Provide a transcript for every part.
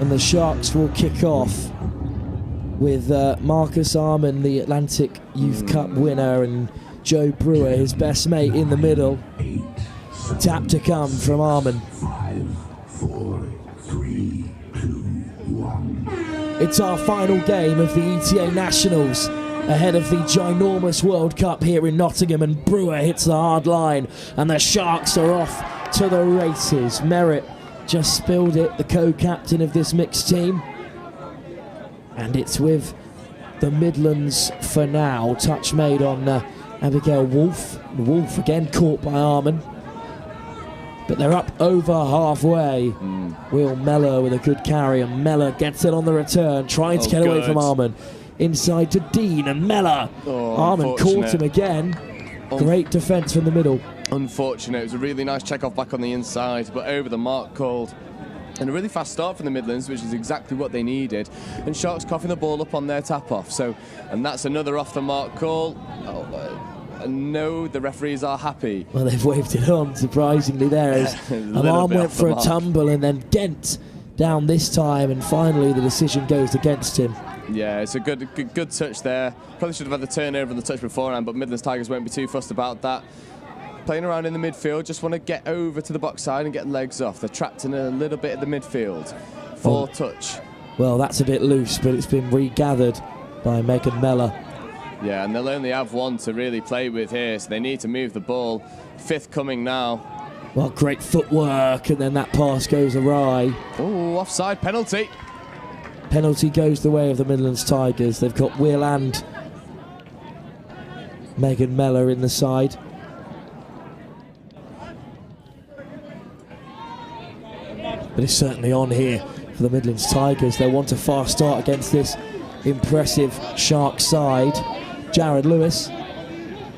And the Sharks will kick off with Marcus Arman, the Atlantic Youth Cup winner, and Joe Brewer, his best mate, in the middle. Tap to come from Arman. 5, 4, 3, 2, 1. It's our final game of the ETA Nationals ahead of the ginormous World Cup here in Nottingham, and Brewer hits the hard line and the Sharks are off to the races. Merritt just spilled it, the co-captain of this mixed team. And it's with the Midlands for now. Touch made on Abigail Wolfe. Wolfe again caught by Arman. But they're up over halfway. Will Mellor with a good carry, and Mellor gets it on the return, trying to get away from Arman. Inside to Dean, and Mellor. Arman caught him again. Great defence from the middle. Unfortunate. It was a really nice check-off back on the inside, but over the mark called. And a really fast start from the Midlands, which is exactly what they needed. And Sharks coughing the ball up on their tap-off. And that's another off-the-mark call. No, the referees are happy. Well, they've waved it on, surprisingly, there. As Arm went for a tumble, and then Dent down this time, and finally the decision goes against him. Yeah, it's a good touch there. Probably should have had the turnover and the touch beforehand, but Midlands Tigers won't be too fussed about that. Playing around in the midfield, just want to get over to the box side and get legs off. They're trapped in a little bit of the midfield. Full touch. Well, that's a bit loose, but it's been regathered by Megan Mellor. Yeah, and they'll only have one to really play with here, so they need to move the ball. Fifth coming now. Well, great footwork, and then that pass goes awry. Oh, offside penalty. Penalty goes the way of the Midlands Tigers. They've got Will and Megan Mellor in the side. But it's certainly on here for the Midlands Tigers. They want a fast start against this impressive Shark side. Jared Lewis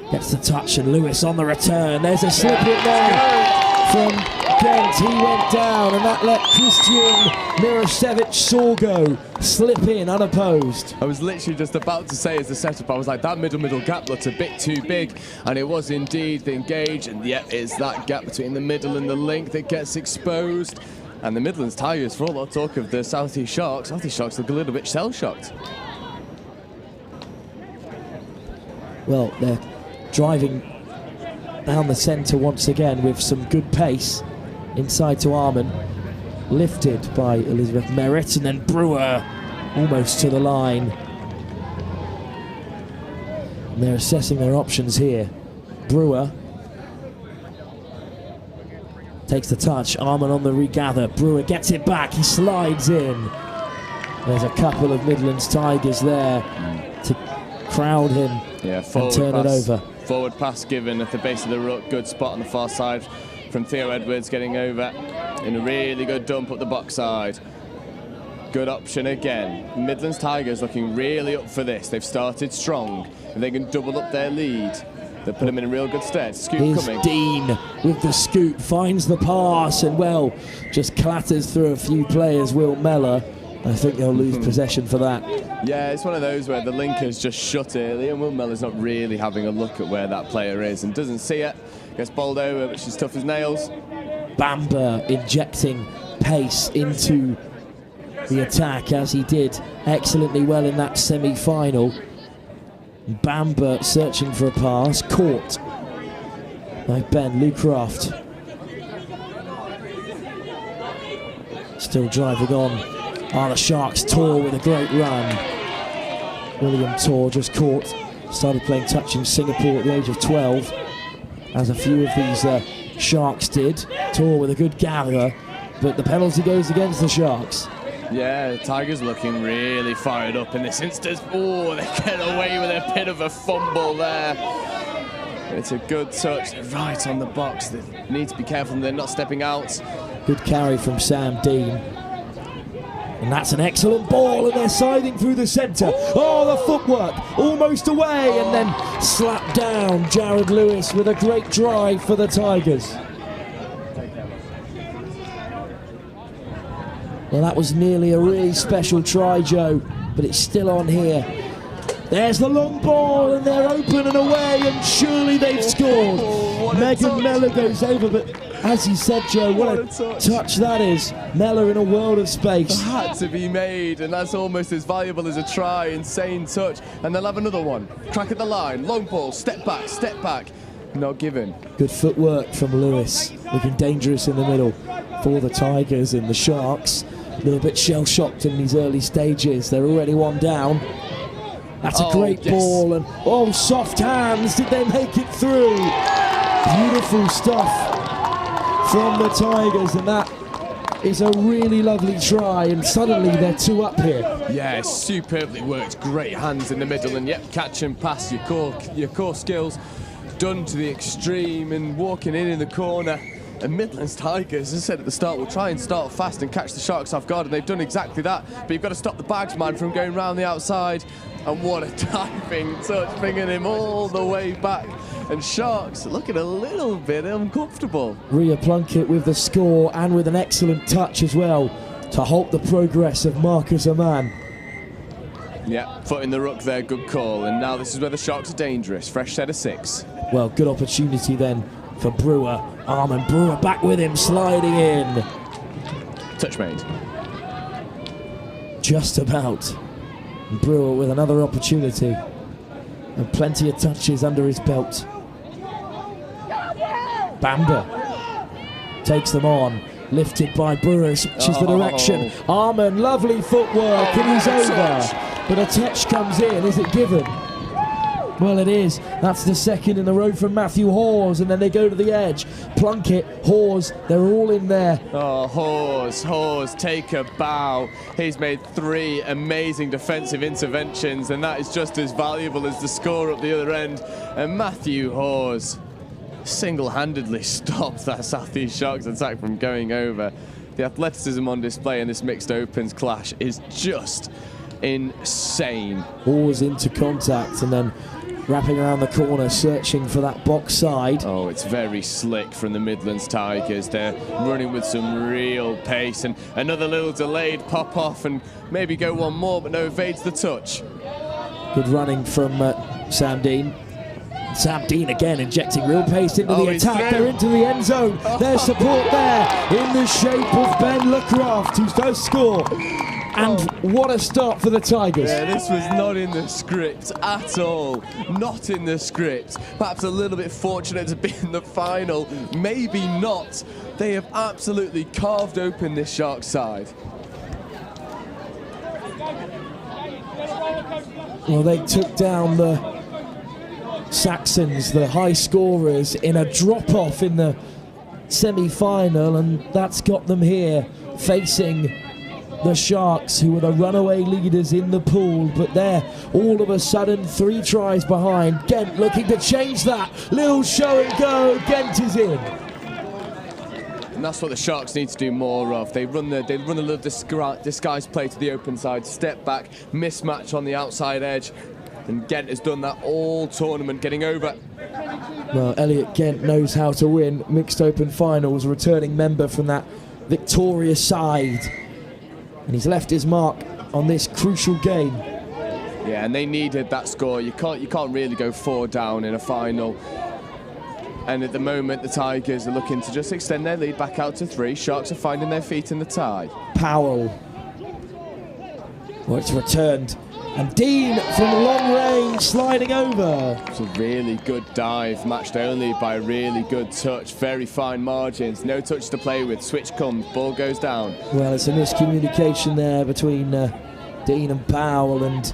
gets the touch, and Lewis on the return. There's a slip in there from Kent. He went down, and that let Christian Mirosevich-Sorgo slip in unopposed. I was literally just about to say as the setup, I was like, that middle gap looked a bit too big, and it was indeed the engage, and yet it's that gap between the middle and the link that gets exposed. And the Midlands Tigers, for all our talk of the South East Sharks look a little bit shell-shocked. Well, they're driving down the centre once again with some good pace. Inside to Arman, lifted by Elizabeth Merritt, and then Brewer almost to the line. And they're assessing their options here. Brewer takes the touch, Arman on the regather. Brewer gets it back, he slides in. There's a couple of Midlands Tigers there to crowd him and turn it over. Forward pass given at the base of the ruck, good spot on the far side from Theo Edwards, getting over in a really good dump up the box side. Good option again. Midlands Tigers looking really up for this. They've started strong. If they can double up their lead, they'll put them in a real good stead. Scoot Here's coming. Dean with the scoot, finds the pass, and well, just clatters through a few players. Will Mellor, I think they'll lose possession for that. Yeah, it's one of those where the linkers just shut early, and Will Mellor's not really having a look at where that player is and doesn't see it. Gets bowled over, which is tough as nails. Bamber injecting pace into the attack, as he did excellently well in that semi-final. Bamber searching for a pass, caught by Ben Lucraft. Still driving on are the Sharks. Tor with a great run. William Tor just caught, started playing touch in Singapore at the age of 12, as a few of these Sharks did. Tor with a good gather, but the penalty goes against the Sharks. Yeah, the Tigers looking really fired up in this instance. Oh, they get away with a bit of a fumble there. It's a good touch right on the box. They need to be careful they're not stepping out. Good carry from Sam Dean. And that's an excellent ball, and they're siding through the centre. Oh, the footwork, almost away, and then slapped down. Jared Lewis with a great drive for the Tigers. Well, that was nearly a really special try, Joe, but it's still on here. There's the long ball, and they're open and away, and surely they've scored. Megan Mellor goes over, but As you said, Joe, what a touch that is. Mellor in a world of space. Had to be made, and that's almost as valuable as a try. Insane touch, and they'll have another one. Crack at the line, long ball, step back. Not given. Good footwork from Lewis, looking dangerous in the middle for the Tigers, and the Sharks a little bit shell-shocked in these early stages. They're already one down. That's a great ball, and soft hands. Did they make it through? Beautiful stuff from the Tigers, and that is a really lovely try, and suddenly they're 2 up here. Yeah, superbly worked. Great hands in the middle, and yep, catch and pass, your core skills done to the extreme, and walking in the corner. And Midlands Tigers, as I said at the start, will try and start fast and catch the Sharks off guard, and they've done exactly that. But you've got to stop the Bagsman from going round the outside. And what a diving touch, bringing him all the way back. And Sharks looking a little bit uncomfortable. Rhea Plunkett with the score, and with an excellent touch as well to halt the progress of Marcus Aman. Yeah, foot in the ruck there, good call. And now this is where the Sharks are dangerous. Fresh set of 6. Well, good opportunity then for Brewer. Armin Brewer back with him, sliding in. Touch made. Just about. And Brewer with another opportunity. And plenty of touches under his belt. Bamba takes them on. Lifted by Brewer, switches the direction. Armin, lovely footwork, and he's over. But a touch comes in. Is it given? Well, it is. That's the second in a row from Matthew Hawes, and then they go to the edge. Plunkett, Hawes, they're all in there. Oh, Hawes, take a bow. He's made 3 amazing defensive interventions, and that is just as valuable as the score up the other end. And Matthew Hawes single-handedly stopped that South East Sharks attack from going over. The athleticism on display in this mixed opens clash is just insane. Hawes into contact, and then wrapping around the corner, searching for that box side. Oh, it's very slick from the Midlands Tigers. They're running with some real pace, and another little delayed pop off, and maybe go one more, but no, evades the touch. Good running from Sam Dean. Sam Dean again injecting real pace into the attack. They're into the end zone. There's support there in the shape of Ben Lecraft, who does score. And what a start for the Tigers. Yeah, this was not in the script at all. Not in the script. Perhaps a little bit fortunate to be in the final. Maybe not. They have absolutely carved open this Sharks side. Well, they took down the Saxons, the high scorers, in a drop-off in the semi-final, and that's got them here facing the Sharks, who were the runaway leaders in the pool, but they're all of a sudden 3 tries behind. Ghent looking to change that. Little show and go. Ghent is in. And that's what the Sharks need to do more of. They run a little disguise play to the open side, step back, mismatch on the outside edge, and Ghent has done that all tournament, getting over. Well, Elliot Ghent knows how to win mixed open finals, returning member from that victorious side. And he's left his mark on this crucial game. Yeah, and they needed that score. You can't really go 4 down in a final. And at the moment, the Tigers are looking to just extend their lead back out to 3. Sharks are finding their feet in the tie. Powell. Well, it's returned. And Dean from long range sliding over. It's a really good dive, matched only by a really good touch. Very fine margins, no touch to play with. Switch comes, ball goes down. Well, it's a miscommunication there between Dean and Powell, and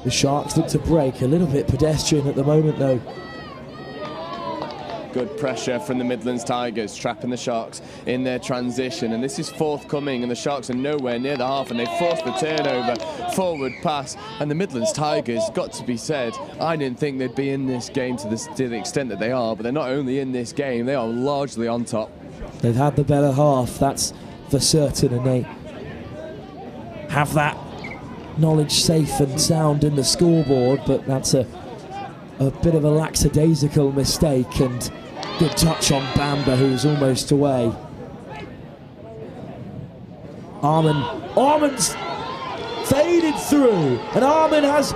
the Sharks look to break. A little bit pedestrian at the moment, though. Good pressure from the Midlands Tigers, trapping the Sharks in their transition, and this is forthcoming, and the Sharks are nowhere near the half, and they force the turnover, forward pass, and the Midlands Tigers, got to be said, I didn't think they'd be in this game to the extent that they are, but they're not only in this game, they are largely on top. They've had the better half, that's for certain, and they have that knowledge safe and sound in the scoreboard, but that's a bit of a lackadaisical mistake, and good touch on Bamba, who's almost away. Armin's faded through, and Armin has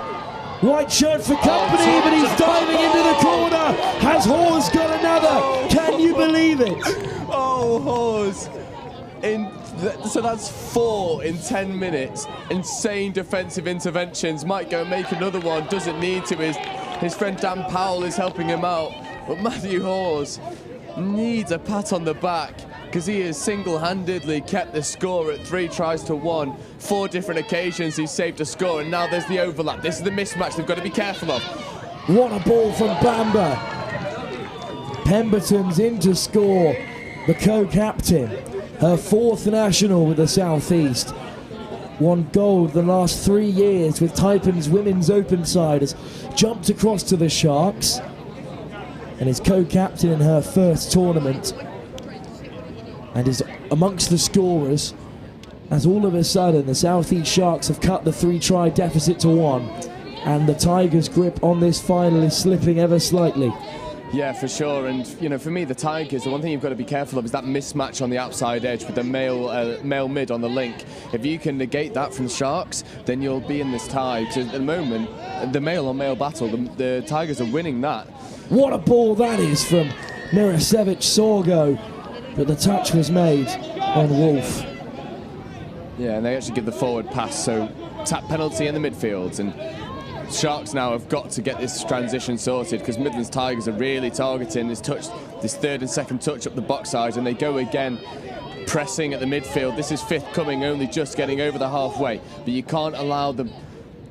white shirt for company, but he's diving into the corner. Has Hawes got another? Can you believe it? Wow, Hawes. So that's 4 in 10 minutes. Insane defensive interventions. Might go and make another one. Doesn't need to. His friend Dan Powell is helping him out. But Matthew Hawes needs a pat on the back, because he has single-handedly kept the score at 3 tries to 1. 4 different occasions he's saved a score, and now there's the overlap. This is the mismatch they've got to be careful of. What a ball from Bamba. Pemberton's in to score. The co-captain, her 4th national with the South East. Won gold the last 3 years with Taipan's Women's Open side. Has jumped across to the Sharks and is co-captain in her first tournament, and is amongst the scorers, as all of a sudden the South East Sharks have cut the 3-try deficit to 1, and the Tigers' grip on this final is slipping ever slightly. Yeah, for sure. And, you know, for me, the Tigers, the one thing you've got to be careful of is that mismatch on the outside edge with the male mid on the link. If you can negate that from the Sharks, then you'll be in this tie. So at the moment, the male-on-male battle, the Tigers are winning that. What a ball that is from Mirasevic Sorgo, but the touch was made on Wolf. Yeah, and they actually give the forward pass, so tap penalty in the midfield. And Sharks now have got to get this transition sorted, because Midlands Tigers are really targeting this 3rd and 2nd touch up the box side, and they go again pressing at the midfield. This is 5th coming, only just getting over the halfway, but you can't allow the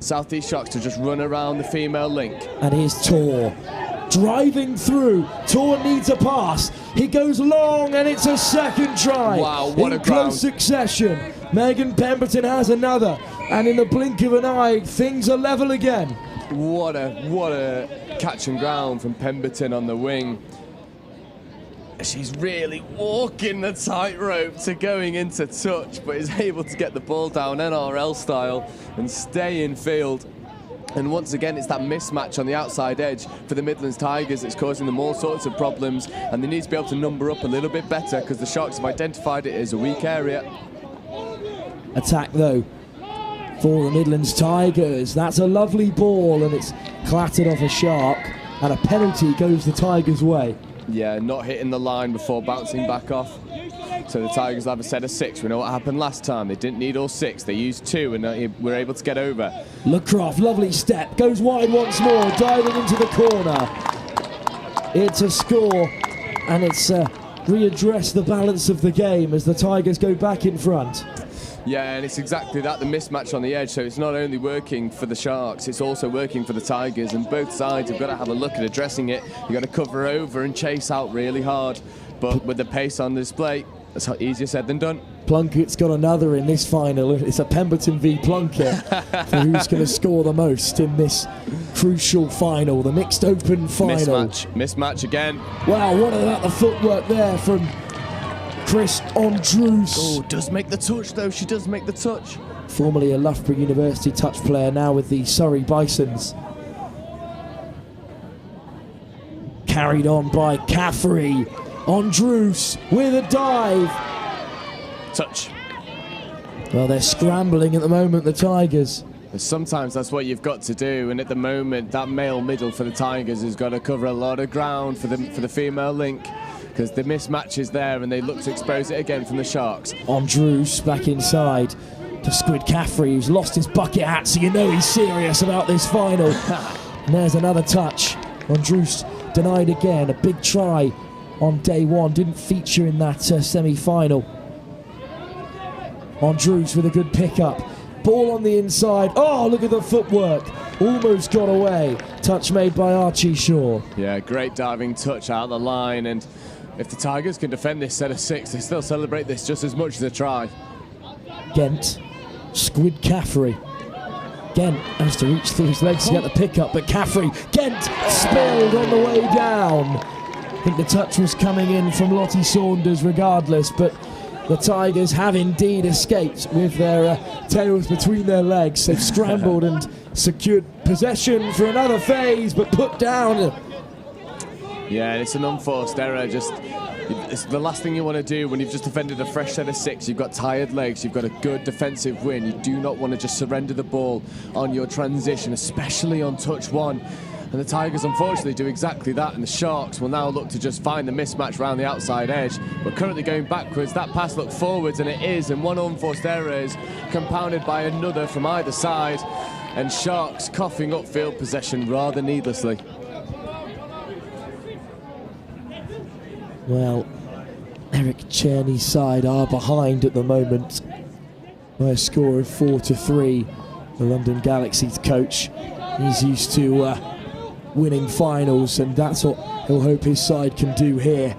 South East Sharks to just run around the female link. And here's Tor driving through. Tor needs a pass. He goes long, and it's a 2nd try. Wow, what in a close succession. Megan Pemberton has another, and in the blink of an eye, things are level again. What a catch and ground from Pemberton on the wing. She's really walking the tightrope to going into touch, but is able to get the ball down NRL style and stay in field. And once again, it's that mismatch on the outside edge for the Midlands Tigers that's causing them all sorts of problems, and they need to be able to number up a little bit better, because the Sharks have identified it as a weak area. Attack though for the Midlands Tigers. That's a lovely ball, and it's clattered off a Shark, and a penalty goes the Tigers' way. Yeah, not hitting the line before bouncing back off. So the Tigers will have a set of 6. We know what happened last time. They didn't need all 6. They used 2 and were able to get over. LeCroft, lovely step, goes wide once more, diving into the corner. It's a score, and it's readdressed the balance of the game as the Tigers go back in front. Yeah, and it's exactly that, the mismatch on the edge. So it's not only working for the Sharks, it's also working for the Tigers, and both sides have got to have a look at addressing it. You've got to cover over and chase out really hard, but with the pace on display, that's easier said than done. Plunkett's got another in this final. It's a Pemberton v Plunkett for who's going to score the most in this crucial final, the mixed open final. Mismatch again. Wow, what about the footwork there from Chris Andrews. Oh, does make the touch though, she does make the touch. Formerly a Loughborough University touch player, now with the Surrey Bisons. Carried on by Caffrey. Andrews with a dive. Touch. Well, they're scrambling at the moment, the Tigers. Sometimes that's what you've got to do, and at the moment that male middle for the Tigers has got to cover a lot of ground for the female link, because the mismatch is there and they look to expose it again from the Sharks. Andrews back inside to Squid Caffrey, who's lost his bucket hat, so you know he's serious about this final. And there's another touch. Andrews denied again. A big try on day one, didn't feature in that semi-final. Andrews with a good pickup. Ball on the inside. Oh, look at the footwork. Almost got away. Touch made by Archie Shaw. Yeah, great diving touch out the line, and if the Tigers can defend this set of 6, they still celebrate this just as much as a try. Gent, Squid Caffrey. Gent has to reach through his legs to get the pickup, but Caffrey, Gent spilled on the way down. I think the touch was coming in from Lottie Saunders regardless, but the Tigers have indeed escaped with their tails between their legs. They've scrambled and secured possession for another phase, but put down. Yeah, it's an unforced error. It's the last thing you want to do when you've just defended a fresh set of 6. You've got tired legs, you've got a good defensive win. You do not want to just surrender the ball on your transition, especially on touch 1. And the Tigers unfortunately do exactly that, and the Sharks will now look to just find the mismatch around the outside edge. But currently going backwards, that pass looked forwards, and it is, and one unforced error is compounded by another from either side, and Sharks coughing up field possession rather needlessly. Well, Eric Czerny's side are behind at the moment by a score of 4-3. The London Galaxy's coach, he's used to winning finals, and that's what he'll hope his side can do here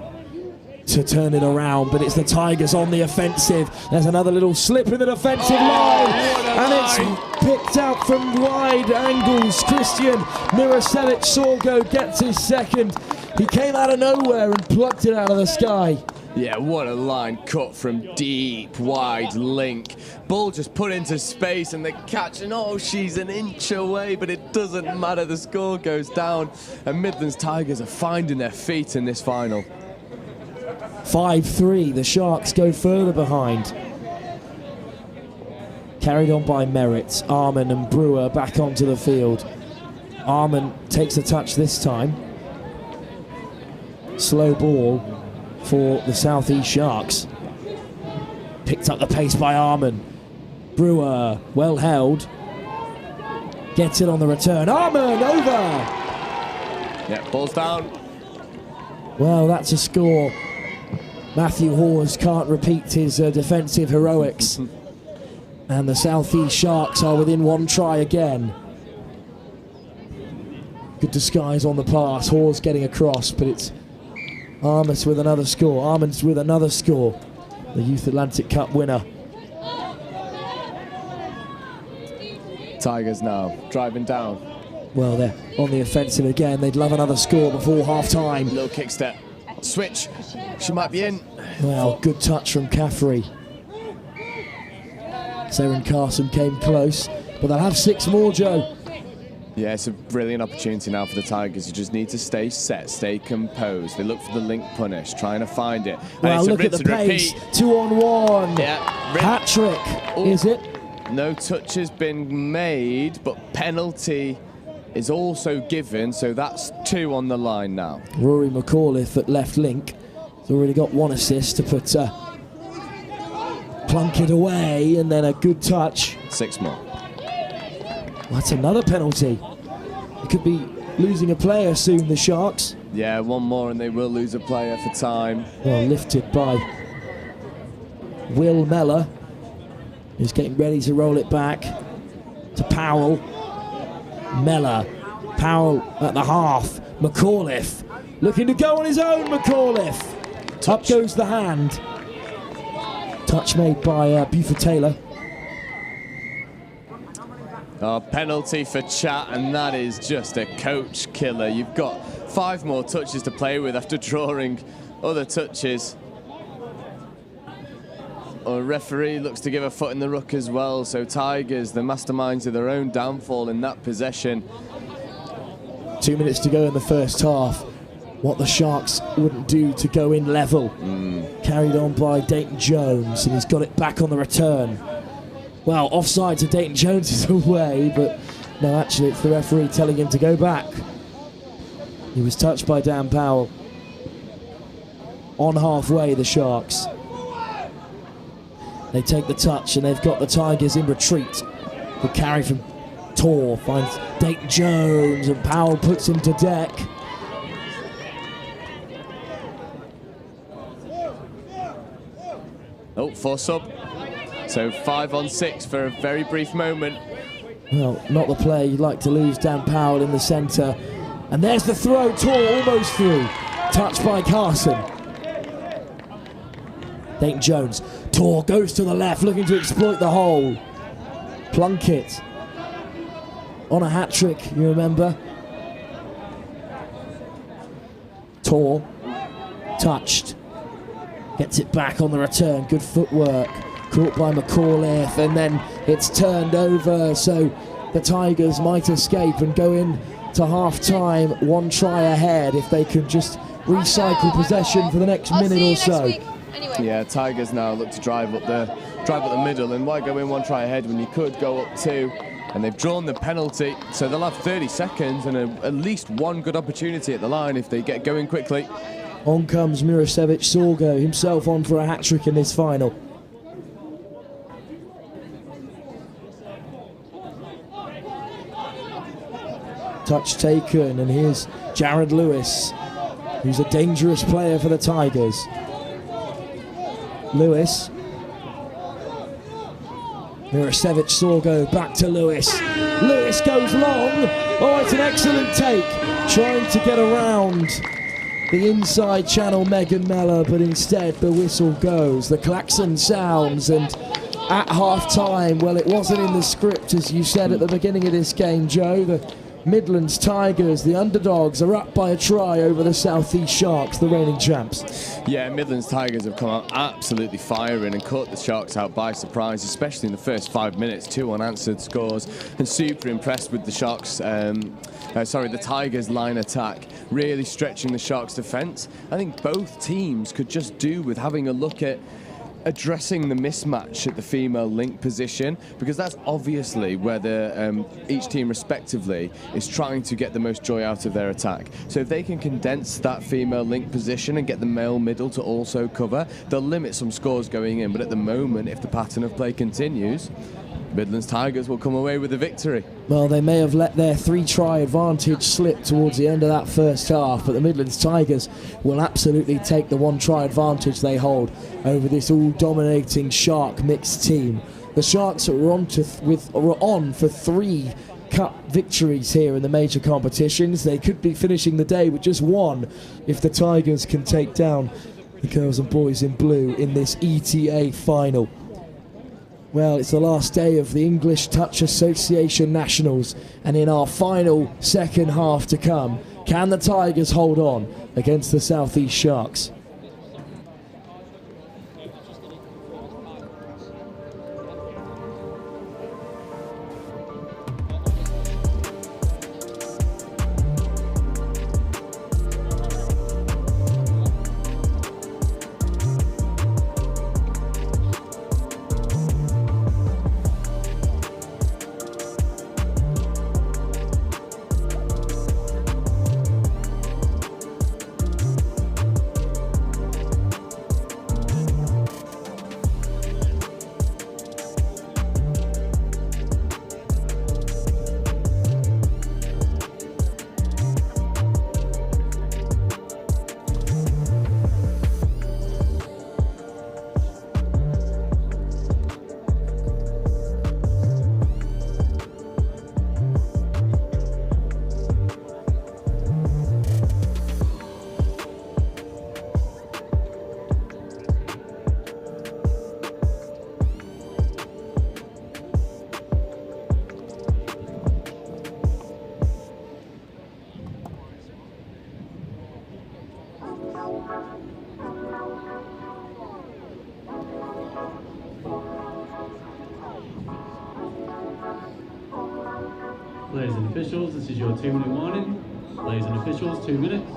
to turn it around. But it's the Tigers on the offensive. There's another little slip in the defensive line, and it's picked out from wide angles. Christian Miroselic Sorgo gets his second. He came out of nowhere and plucked it out of the sky. Yeah, what a line cut from deep, wide link. Ball just put into space, and the catch, and oh, she's an inch away, but it doesn't matter. The score goes down, and Midlands Tigers are finding their feet in this final. 5-3, the Sharks go further behind. Carried on by Merritt, Arman and Brewer back onto the field. Arman takes a touch this time. Slow ball for the South East Sharks. Picked up the pace by Arman. Brewer, well held. Gets it on the return. Arman over! Yeah, ball's down. Well, that's a score. Matthew Hawes can't repeat his defensive heroics. And the South East Sharks are within one try again. Good disguise on the pass. Hawes getting across, but it's Armas with another score. Arman's with another score. The Youth Atlantic Cup winner. Tigers now driving down. Well, they're on the offensive again. They'd love another score before half-time. Little kick step. Switch. She might be in. Well, good touch from Caffrey. Seren Carson came close, but they'll have 6 more, Joe. Yeah, it's a brilliant opportunity now for the Tigers. You just need to stay set, stay composed. They look for the link punish, trying to find it. Well, look at the pace. 2-on-1. Yeah. Hat-trick, is it? No touch has been made, but penalty is also given, so that's 2 on the line now. Rory McAuliffe at left link has already got 1 assist to put Plunkett away, and then a good touch. 6 more. That's another penalty. It could be losing a player soon, the Sharks. Yeah, 1 more and they will lose a player for time. Well, lifted by Will Mellor, who's getting ready to roll it back to Powell. Mellor, Powell at the half. McAuliffe looking to go on his own. McAuliffe. Touch. Up goes the hand. Touch made by Buford Taylor. Penalty for Chat, and that is just a coach killer. You've got 5 more touches to play with after drawing other touches. A referee looks to give a foot in the ruck as well, so Tigers, the masterminds of their own downfall in that possession. 2 minutes to go in the first half. What the Sharks wouldn't do to go in level. Carried on by Dayton Jones, and he's got it back on the return. Well, offside to Dayton Jones is away, but no, actually it's the referee telling him to go back. He was touched by Dan Powell. On halfway, the Sharks. They take the touch, and they've got the Tigers in retreat. The carry from Tor finds Dayton Jones, and Powell puts him to deck. Oh, 4 sub. So 5 on 6 for a very brief moment. Well, not the play you'd like to lose. Dan Powell in the centre. And there's the throw. Tor almost through. Touched by Carson. Dayton Jones. Tor goes to the left, looking to exploit the hole. Plunkett on a hat-trick, you remember. Tor touched. Gets it back on the return. Good footwork. Caught by McAuliffe, and then it's turned over, so the Tigers might escape and go in to half-time 1 try ahead if they could just recycle possession for the next minute or so. Anyway. Yeah, Tigers now look to drive up the middle, and why go in 1 try ahead when you could go up 2? And they've drawn the penalty, so they'll have 30 seconds and at least one good opportunity at the line if they get going quickly. On comes Mirosevic Sorgo, himself on for a hat-trick in this final. Touch taken, and here's Jared Lewis, who's a dangerous player for the Tigers. Lewis. Mirosevic Sorgo back to Lewis. Lewis goes long. Oh, it's an excellent take. Trying to get around the inside channel Megan Meller, but instead the whistle goes. The klaxon sounds, and at half-time, well, it wasn't in the script, as you said at the beginning of this game, Joe. The Midlands Tigers, the underdogs, are up by a try over the South East Sharks, the reigning champs. Yeah, Midlands Tigers have come out absolutely firing and caught the Sharks out by surprise, especially in the first 5 minutes. 2 unanswered scores, and super impressed with the Sharks. The Tigers' line attack, really stretching the Sharks' defence. I think both teams could just do with having a look at addressing the mismatch at the female link position, because that's obviously where each team respectively is trying to get the most joy out of their attack. So if they can condense that female link position and get the male middle to also cover, they'll limit some scores going in. But at the moment, if the pattern of play continues, Midlands Tigers will come away with a victory. Well, they may have let their 3-try advantage slip towards the end of that first half, but the Midlands Tigers will absolutely take the 1-try advantage they hold over this all-dominating Shark mixed team. The Sharks are on for 3 cup victories here in the major competitions. They could be finishing the day with just 1 if the Tigers can take down the girls and boys in blue in this ETA final. Well, it's the last day of the English Touch Association Nationals, and in our final second half to come, can the Tigers hold on against the South East Sharks? Players and officials, this is your 2-minute warning. Players and officials, 2 minutes.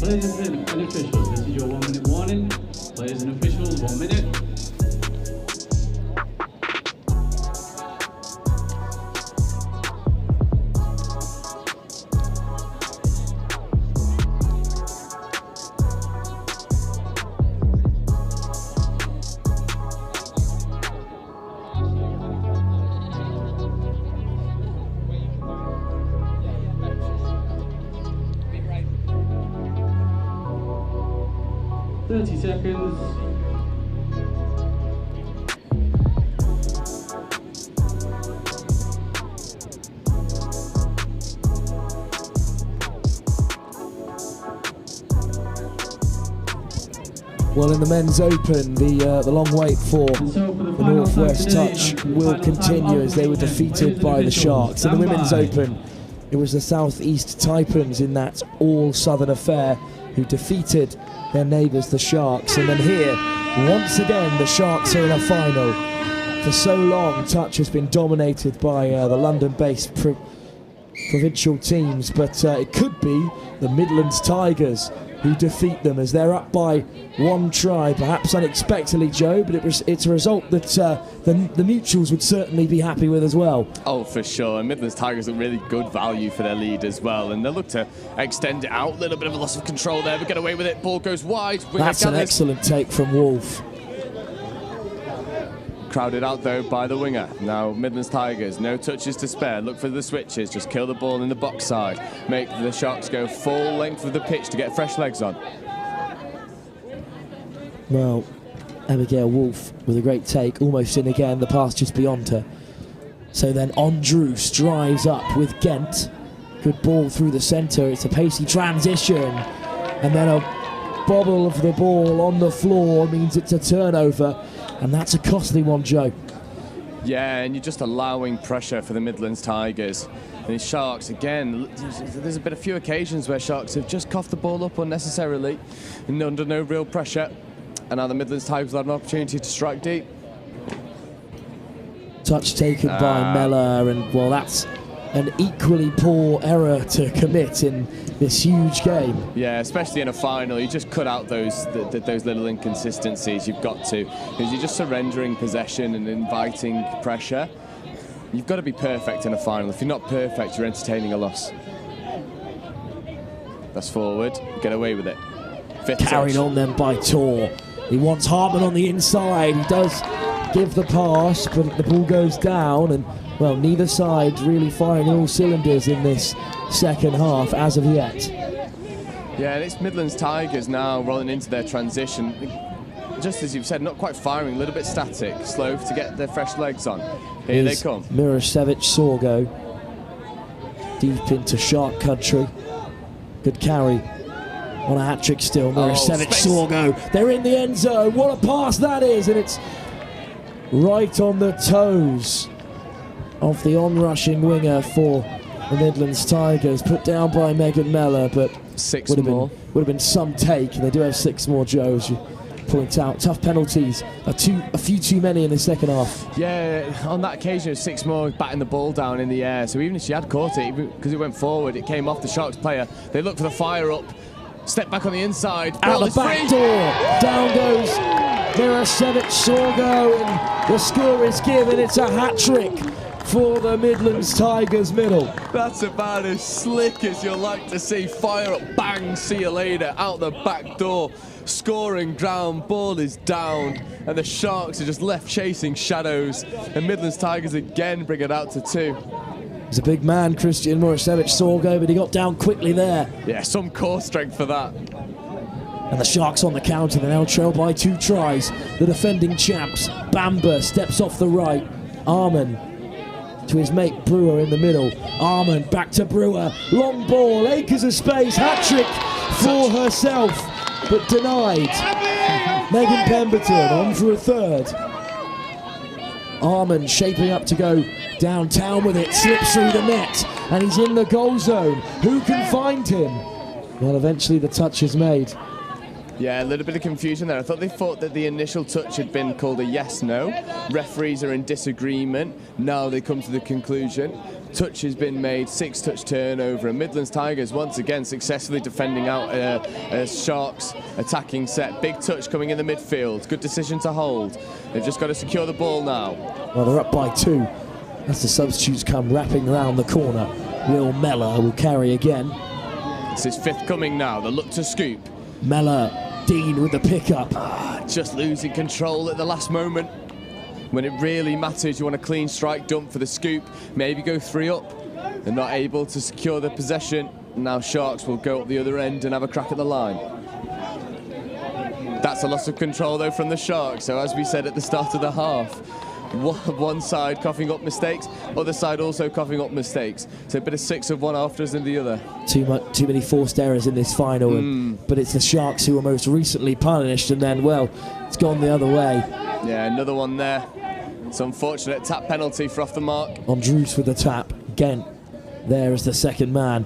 Players and officials, this is your 1-minute warning. Players and officials, 1 minute. 30 seconds. Well, in the men's open, the long wait for the Northwest touch will continue as they were defeated by the Sharks. In the women's open, it was the Southeast Taipans in that all-southern affair who defeated their neighbours, the Sharks. And then here, once again, the Sharks are in a final. For so long, touch has been dominated by the London-based provincial teams, but it could be the Midlands Tigers who defeat them as they're up by one try, perhaps unexpectedly, Joe, but it's a result that the Mutuals would certainly be happy with as well. Oh, for sure. And Midlands Tigers are really good value for their lead as well, and they'll look to extend it out. A little bit of a loss of control there, but get away with it. Ball goes wide. That's an excellent take from Wolf. Crowded out though by the winger. Now Midlands Tigers, no touches to spare. Look for the switches, just kill the ball in the box side. Make the Sharks go full length of the pitch to get fresh legs on. Well, Abigail Wolf with a great take, almost in again, the pass just beyond her. So then Andrews drives up with Gent. Good ball through the centre, it's a pacey transition. And then a bobble of the ball on the floor means it's a turnover. And that's a costly one, Joe. Yeah, and you're just allowing pressure for the Midlands Tigers. And the Sharks, again, there's a few occasions where Sharks have just coughed the ball up unnecessarily and under no real pressure. And now the Midlands Tigers will have an opportunity to strike deep. Touch taken by Mellor, and well, that's an equally poor error to commit in this huge game. Yeah, especially in a final, you just cut out those little inconsistencies. You've got to, because you're just surrendering possession and inviting pressure. You've got to be perfect in a final. If you're not perfect, you're entertaining a loss. That's forward, get away with it. Fifth Carried touch. on then by Tor. He wants Hartman on the inside. He does give the pass, but the ball goes down, and well, neither side really firing all cylinders in this second half as of yet. Yeah, and it's Midlands Tigers now rolling into their transition. Just as you've said, not quite firing, a little bit static, slow to get their fresh legs on. Here they come. Mirosevic Sorgo deep into Shark country. Good carry on a hat-trick still. Mirosevic Sorgo. They're in the end zone. What a pass that is, and it's right on the toes of the onrushing winger for the Midlands Tigers, put down by Megan Mellor, but would have been some take. They do have 6 more, Joe, as you point out. Tough penalties, a few too many in the second half. Yeah, on that occasion, it was 6 more batting the ball down in the air. So even if she had caught it, because it went forward, it came off the Sharks player. They look for the fire up, step back on the inside. Out the back door, down goes Mirosevic Sorgo, and the score is given. It's a hat-trick for the Midlands Tigers middle. That's about as slick as you'll like to see. Fire up, bang, see you later, out the back door. Scoring ground, ball is down, and the Sharks are just left chasing shadows. And Midlands Tigers again bring it out to 2. He's a big man, Christian Mirosevic Sorgo, but he got down quickly there. Yeah, some core strength for that. And the Sharks on the counter, they now trail by 2 tries. The defending champs, Bamba steps off the right. Arman to his mate Brewer in the middle. Arman back to Brewer. Long ball, acres of space, hat-trick for herself, but denied. Megan Pemberton on for a third. Arman shaping up to go downtown with it, slips through the net, and he's in the goal zone. Who can find him? Well, eventually the touch is made. Yeah, a little bit of confusion there. I thought they thought that the initial touch had been called a yes-no. Referees are in disagreement. Now they come to the conclusion. Touch has been made, 6-touch turnover, and Midlands Tigers once again successfully defending out a Sharks attacking set. Big touch coming in the midfield. Good decision to hold. They've just got to secure the ball now. Well, they're up by 2 as the substitutes come wrapping around the corner. Will Mellor will carry again. It's his 5th coming now. The look to scoop. Mellor, Dean with the pickup. Just losing control at the last moment. When it really matters, you want a clean strike dump for the scoop. Maybe go 3 up. They're not able to secure the possession. Now Sharks will go up the other end and have a crack at the line. That's a loss of control though from the Sharks. So as we said at the start of the half, one side coughing up mistakes, other side also coughing up mistakes. So a bit of 6 of one after us in the other. Too many forced errors in this final, but it's the Sharks who were most recently punished, and then, well, it's gone the other way. Yeah, another one there. It's unfortunate tap penalty for off the mark. Andrews with the tap. Gent there as the second man.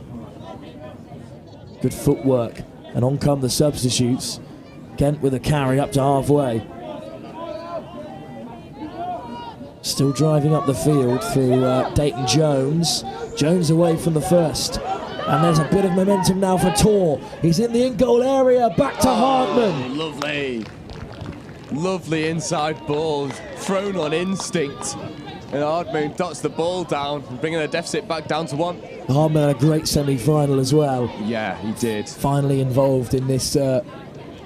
Good footwork, and on come the substitutes. Gent with a carry up to halfway. Still driving up the field through Dayton Jones. Jones away from the first. And there's a bit of momentum now for Tor. He's in the in-goal area, back to Hartman. Lovely. Lovely inside ball, thrown on instinct. And Hartman dots the ball down, bringing the deficit back down to 1. Hartman had a great semi-final as well. Yeah, he did. Finally involved in this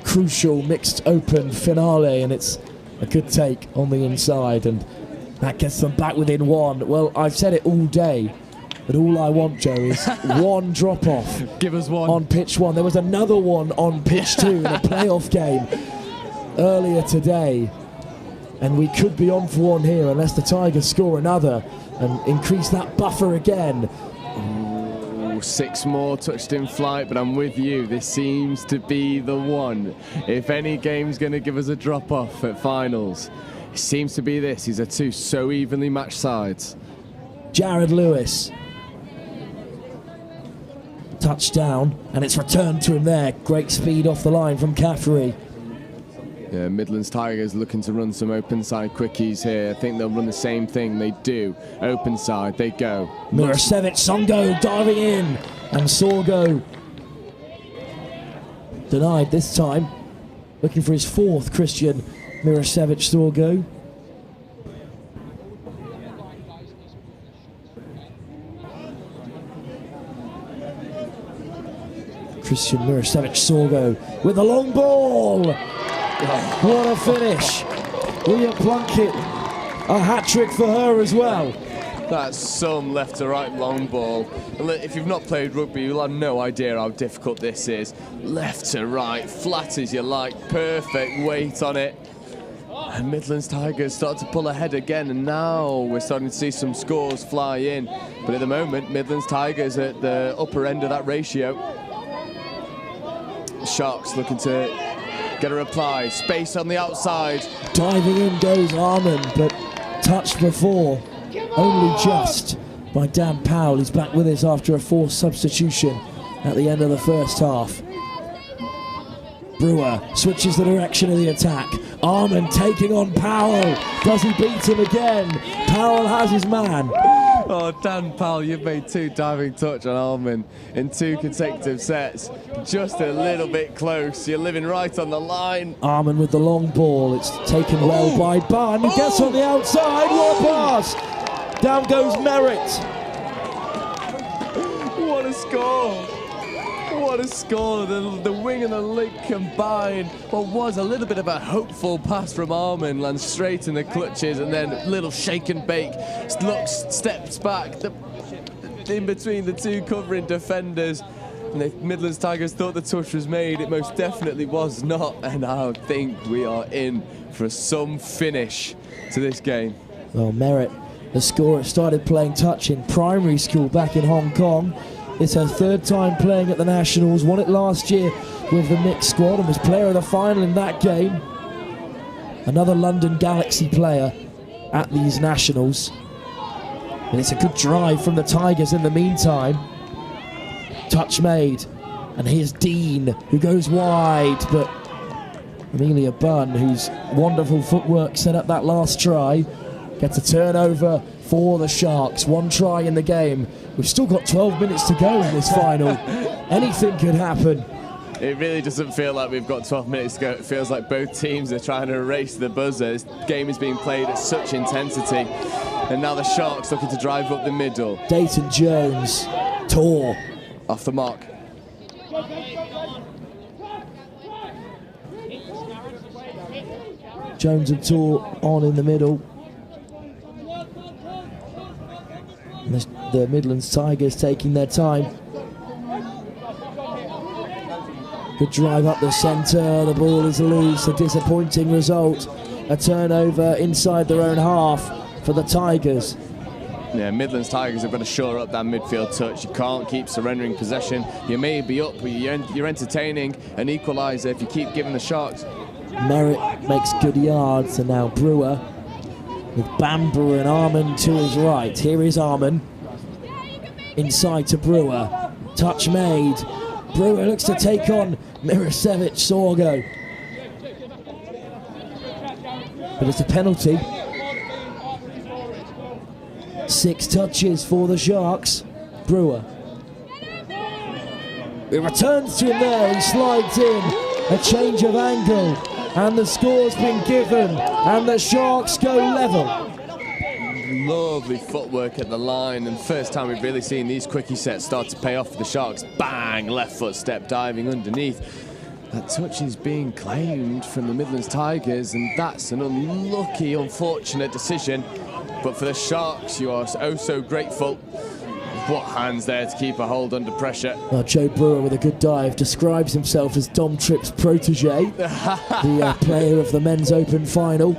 crucial mixed open finale, and it's a good take on the inside, and that gets them back within 1. Well, I've said it all day, but all I want, Joe, is one drop-off. Give us one. On pitch 1. There was another one on pitch 2 in a playoff game earlier today, and we could be on for one here unless the Tigers score another and increase that buffer again. 6 more touched in flight, but I'm with you. This seems to be the one. If any game's going to give us a drop-off at finals, it seems to be this. These are 2 so evenly matched sides. Jared Lewis. Touchdown, and it's returned to him there. Great speed off the line from Caffrey. Yeah, Midlands Tigers looking to run some open side quickies here. I think they'll run the same thing. They do. Open side, they go. Mirosevic, Songo diving in, and Sorgo denied this time. Looking for his 4th Christian Mirosevic Sorgo. Christian Mirosevic Sorgo with a long ball. What a finish. Leah Plunkett, a hat-trick for her as well. That's some left to right long ball. If you've not played rugby, you'll have no idea how difficult this is. Left to right, flat as you like, perfect weight on it. And Midlands Tigers start to pull ahead again, and now we're starting to see some scores fly in. But at the moment, Midlands Tigers at the upper end of that ratio. Sharks looking to get a reply. Space on the outside. Diving in goes Armand, but touched before. Only just by Dan Powell. He's back with us after a forced substitution at the end of the first half. Brewer switches the direction of the attack. Armand taking on Powell. Does he beat him again? Powell has his man. Oh, Dan Powell, you've made 2 diving touch on Almond in 2 consecutive sets. Just a little bit close. You're living right on the line. Armand with the long ball. It's taken well by Bunn. He gets on the outside. What a pass. Down goes Merritt. What a score. What a score. The wing and the leg combined. What was a little bit of a hopeful pass from Armand lands straight in the clutches, and then little shake and bake. Looks, steps back in between the 2 covering defenders. And the Midlands Tigers thought the touch was made. It most definitely was not. And I think we are in for some finish to this game. Well, Merritt, the scorer, started playing touch in primary school back in Hong Kong. It's her 3rd time playing at the Nationals. Won it last year with the mixed squad and was player of the final in that game. Another London Galaxy player at these Nationals. And it's a good drive from the Tigers in the meantime. Touch made. And here's Dean, who goes wide, but Amelia Bunn, whose wonderful footwork set up that last try, gets a turnover for the Sharks. 1 try in the game. We've still got 12 minutes to go in this final. Anything could happen. It really doesn't feel like we've got 12 minutes to go. It feels like both teams are trying to race the buzzer. This game is being played at such intensity. And now the Sharks looking to drive up the middle. Dayton Jones, Tor. Off the mark. Jones and Tor on in the middle. And the Midlands Tigers taking their time. Good drive up the centre, the ball is loose, a disappointing result. A turnover inside their own half for the Tigers. Yeah, Midlands Tigers have got to shore up that midfield touch. You can't keep surrendering possession. You may be up, but you're entertaining an equaliser if you keep giving the Sharks. Merritt makes good yards, and now Brewer with Bamber and Arman to his right. Here is Arman. Inside to Brewer. Touch made. Brewer looks to take on Mirosevic Sorgo. But it's a penalty. 6 touches for the Sharks. Brewer. It returns to him there, he slides in. A change of angle, and the score's been given, and the Sharks go level. Lovely footwork at the line, and first time we've really seen these quickie sets start to pay off for the Sharks. Bang, left foot step diving underneath. That touch is being claimed from the Midlands Tigers, and that's an unlucky, unfortunate decision. But for the Sharks, you are so grateful. What hands there to keep a hold under pressure. Well, Joe Brewer with a good dive describes himself as Dom Tripp's protege, the player of the Men's Open final.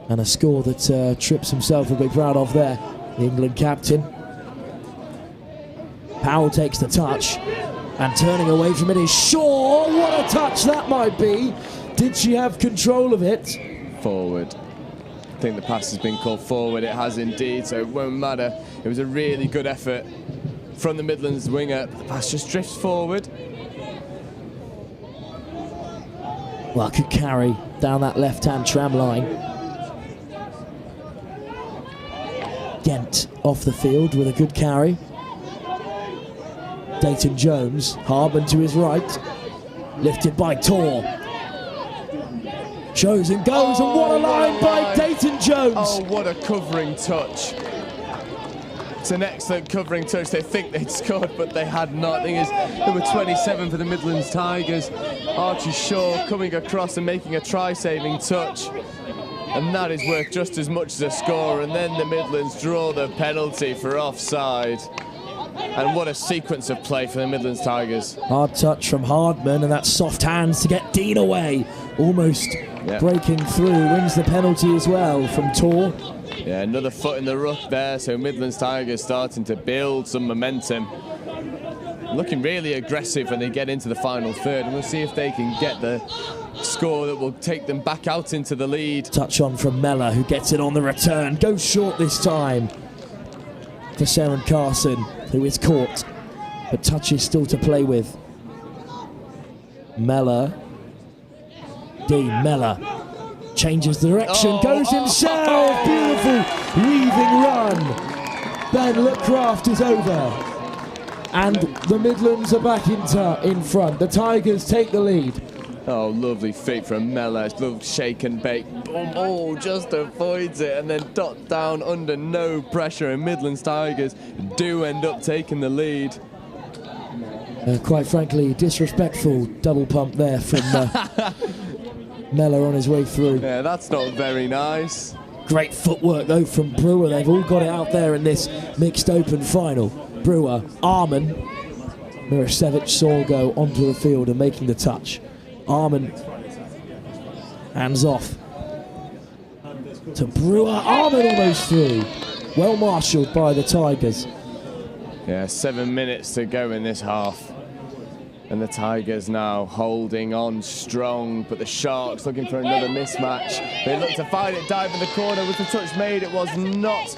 And a score that Trips himself will be proud of there, the England captain. Powell takes the touch, and turning away from it is Shaw. What a touch that might be. Did she have control of it? Forward. I think the pass has been called forward. It has indeed, so it won't matter. It was a really good effort from the Midlands winger. The pass just drifts forward. Well, could carry down that left-hand tram line. Gent off the field with a good carry. Dayton Jones, Harman to his right. Lifted by Tor. Shows and goes, and what a line by Dayton Jones! Oh, what a covering touch. It's an excellent covering touch. They think they'd scored, but they had not. The thing is, there were 27 for the Midlands Tigers. Archie Shaw coming across and making a try-saving touch. And that is worth just as much as a score. And then the Midlands draw the penalty for offside. And what a sequence of play for the Midlands Tigers. Hard touch from Hardman, and that soft hands to get Dean away. Almost breaking through, wins the penalty as well from Tor. Yeah, another foot in the ruck there, so Midlands Tigers starting to build some momentum. Looking really aggressive when they get into the final third, and we'll see if they can get the score that will take them back out into the lead. Touch on from Mellor, who gets it on the return. Goes short this time for Sharon Carson, who is caught, but touch is still to play with. Mellor. Dean Mellor changes direction, goes himself. Beautiful weaving run. Ben Lookcraft is over, and the Midlands are back in front. The Tigers take the lead. Oh, lovely feet from Mellor. Lovely shake and bake. Boom, oh, just avoids it, and then dot down under no pressure, and Midlands Tigers do end up taking the lead. Quite frankly, disrespectful double pump there from Mellor on his way through. Yeah, that's not very nice. Great footwork though from Brewer. They've all got it out there in this mixed open final. Brewer, Arman, Mirosevic Sorgo onto the field and making the touch. Arman, hands off to Brewer. Arman almost through. Well marshalled by the Tigers. Yeah, 7 minutes to go in this half. And the Tigers now holding on strong, but the Sharks looking for another mismatch. They look to find it, dive in the corner. Was the touch made? It was not.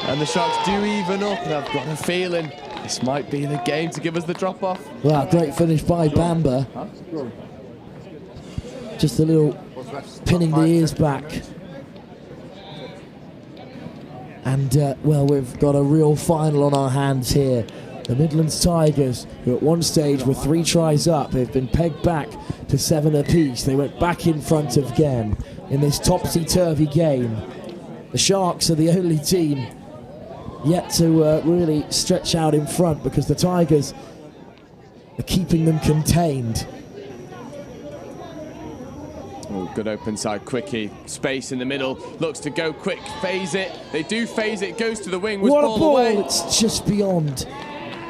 And the Sharks do even up, and I've got a feeling this might be the game to give us the drop-off. Wow, great finish by Bamber. Just a little pinning the ears back. And, well, we've got a real final on our hands here. The Midlands Tigers, who at one stage were 3 tries up, have been pegged back to 7 apiece. They went back in front again in this topsy-turvy game. The Sharks are the only team yet to really stretch out in front, because the Tigers are keeping them contained. Oh, good open side quickie. Space in the middle. Looks to go quick. Phase it. They do phase it. Goes to the wing. Was What a ball ball! away. It's just beyond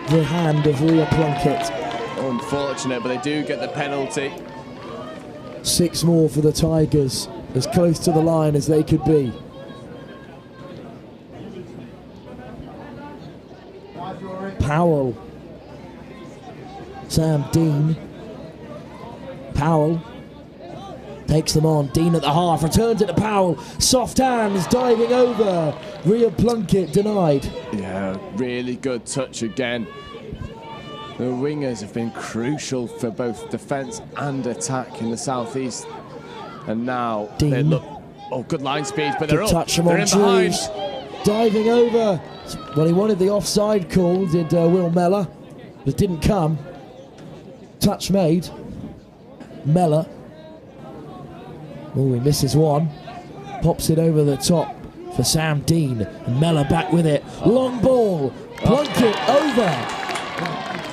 the hand of Rhea Plunkett. Oh, Unfortunate, but they do get the penalty. 6 more for the Tigers, as close to the line as they could be. Powell. Sam Dean. Powell takes them on. Dean at the half, returns it to Powell. Soft hands, diving over. Rhea Plunkett denied. Yeah, really good touch again. The wingers have been crucial for both defence and attack in the southeast. And now Dean. they look. Oh, good line speed, but they're Good up. touch from They're on in behind. Drews. Diving over. Well, he wanted the offside call, did Will Mellor, but it didn't come. Touch made. Mellor. Oh, he misses one. Pops it over the top for Sam Dean. And Mellor back with it. Long ball. Plunkett over.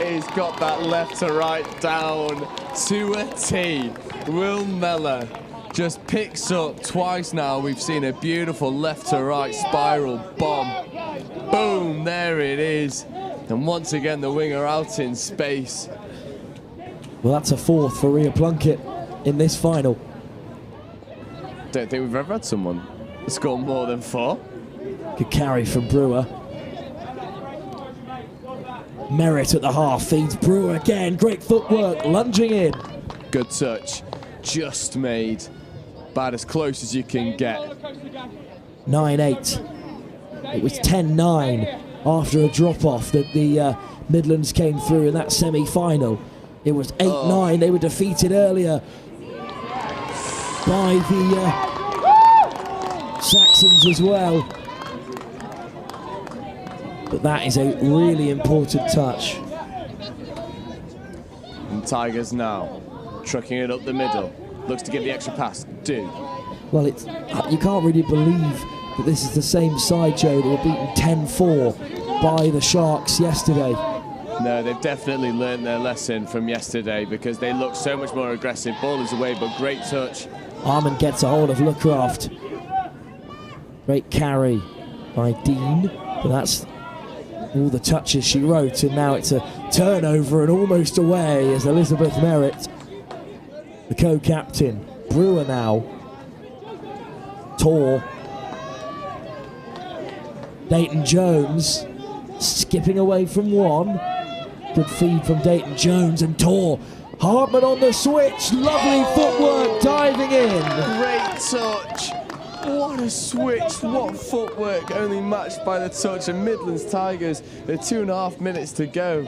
He's got that left to right down to a T. Will Mellor just picks up twice now. We've seen a beautiful left to right spiral bomb. Boom, there it is. And once again, the winger out in space. Well, that's a 4th for Rhea Plunkett in this final. Don't think we've ever had someone score more than 4. Good carry from Brewer. Merritt at the half, feeds Brewer again. Great footwork, lunging in. Good touch, just made. About as close as you can get. 9-8. It was 10-9 after a drop-off that the Midlands came through in that semi-final. It was 8-9. They were defeated earlier by the Saxons as well. But that is a really important touch. And Tigers now trucking it up the middle. Looks to give the extra pass. Do. Well, it's you can't really believe that this is the same side, Joe, that were beaten 10-4 by the Sharks yesterday. No, they've definitely learned their lesson from yesterday because they look so much more aggressive. Ball is away, but great touch. Armand gets a hold of Lookcraft. Great carry by Dean, but that's all the touches she wrote, and now it's a turnover and almost away as Elizabeth Merritt, the co-captain. Brewer now. Tor. Dayton Jones skipping away from one. Good feed from Dayton Jones and Tor. Hartman on the switch. Lovely footwork, diving in. Great touch. What a switch, what footwork, only matched by the touch. And Midlands Tigers, with 2.5 minutes to go,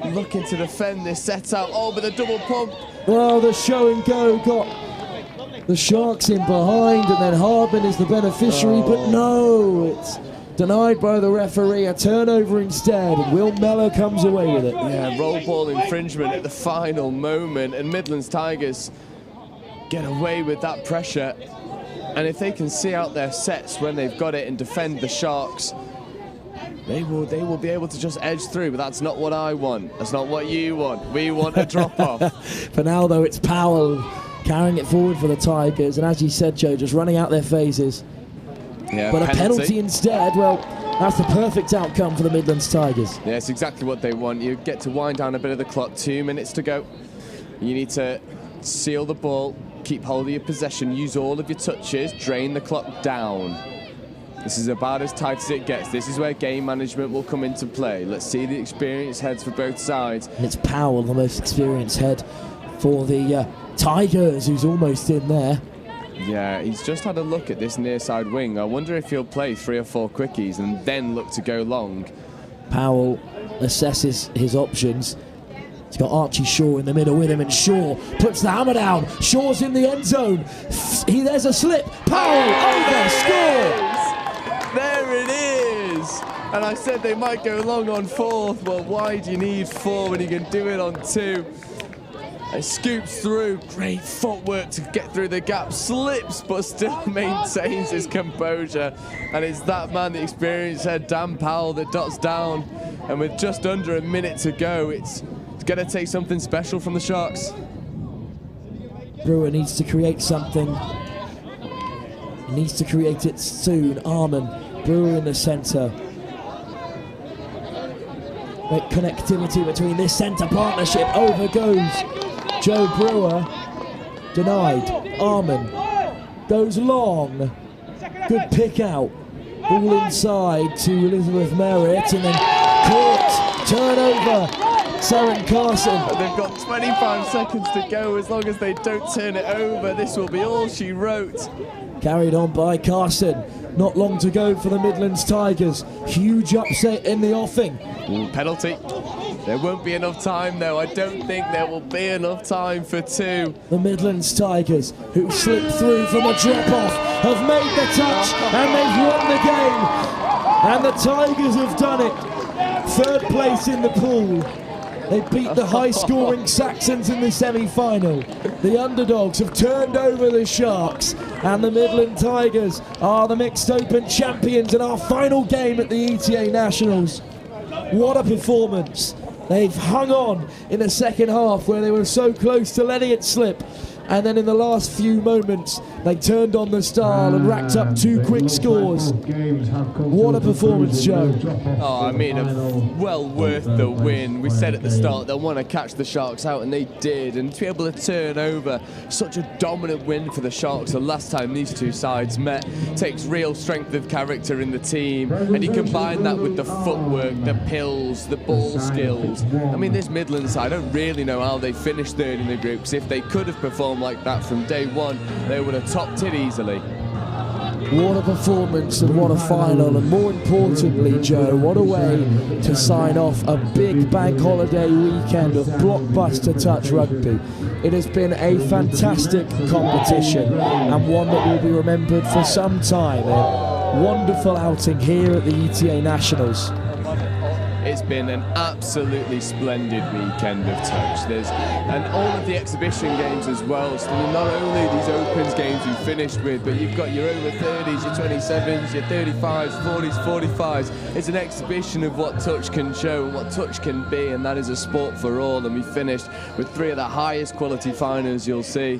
looking to defend this set out. Oh, but the double pump. Well, the show and go got the Sharks in behind, and then Hartman is the beneficiary, but no, it's denied by the referee. A turnover instead, and Will Mellor comes away with it. Yeah, roll ball infringement at the final moment, and Midlands Tigers get away with that pressure. And if they can see out their sets when they've got it and defend the Sharks, they will be able to just edge through. But that's not what I want. That's not what you want. We want a drop-off. For now, though, it's Powell carrying it forward for the Tigers. And as you said, Joe, just running out their phases. Yeah, but a penalty instead, well, that's the perfect outcome for the Midlands Tigers. Yeah, it's exactly what they want. You get to wind down a bit of the clock, 2 minutes to go. You need to seal the ball, keep hold of your possession, use all of your touches, drain the clock down. This is about as tight as it gets. This is where game management will come into play. Let's see the experienced heads for both sides. And it's Powell, the most experienced head for the Tigers, who's almost in there. Yeah, he's just had a look at this near side wing. I wonder if he'll play 3 or 4 quickies and then look to go long. Powell assesses his options. He's got Archie Shaw in the middle with him, and Shaw puts the hammer down. Shaw's in the end zone. There's a slip. Powell over, score! There it is! And I said they might go long on 4th. Well, why do you need 4 when you can do it on 2? It scoops through, great footwork to get through the gap, slips but still maintains his composure. And it's that man, the experienced head, Dan Powell, that dots down. And with just under a minute to go, it's going to take something special from the Sharks. Brewer needs to create something. He needs to create it soon. Arman, Brewer in the centre. The connectivity between this centre partnership. Over goes Joe Brewer. Denied. Arman goes long. Good pick out. Ball inside to Elizabeth Merritt, and then caught. Turnover. Saren Carson. They've got 25 seconds to go. As long as they don't turn it over, this will be all she wrote. Carried on by Carson. Not long to go for the Midlands Tigers. Huge upset in the offing. Penalty. There won't be enough time though. I don't think there will be enough time for two. The Midlands Tigers, who slipped through from a drop-off, have made the touch and they've won the game. And the Tigers have done it. Third place in the pool. They beat the high-scoring Saxons in the semi-final. The underdogs have turned over the Sharks, and the Midland Tigers are the Mixed Open champions in our final game at the ETA Nationals. What a performance. They've hung on in the second half where they were so close to letting it slip. And then in the last few moments, they turned on the style and racked up 2 quick scores. What a performance, Joe. Oh, I mean, well worth the win. We said at the start they'll want to catch the Sharks out, and they did. And to be able to turn over such a dominant win for the Sharks the last time these two sides met takes real strength of character in the team. And you combine that with the footwork, the pills, the ball skills. I mean, this Midlands side, I don't really know how they finished third in the groups. If they could have performed like that from day one, they would have topped it easily. What a performance and what a final, and more importantly, Joe, what a way to sign off a big bank holiday weekend of blockbuster touch rugby. It has been a fantastic competition and one that will be remembered for some time. A wonderful outing here at the ETA Nationals. It's been an absolutely splendid weekend of touch. And all of the exhibition games as well. So not only these Opens games you finished with, but you've got your over 30s, your 27s, your 35s, 40s, 45s. It's an exhibition of what touch can show and what touch can be, and that is a sport for all. And we finished with 3 of the highest quality finals you'll see.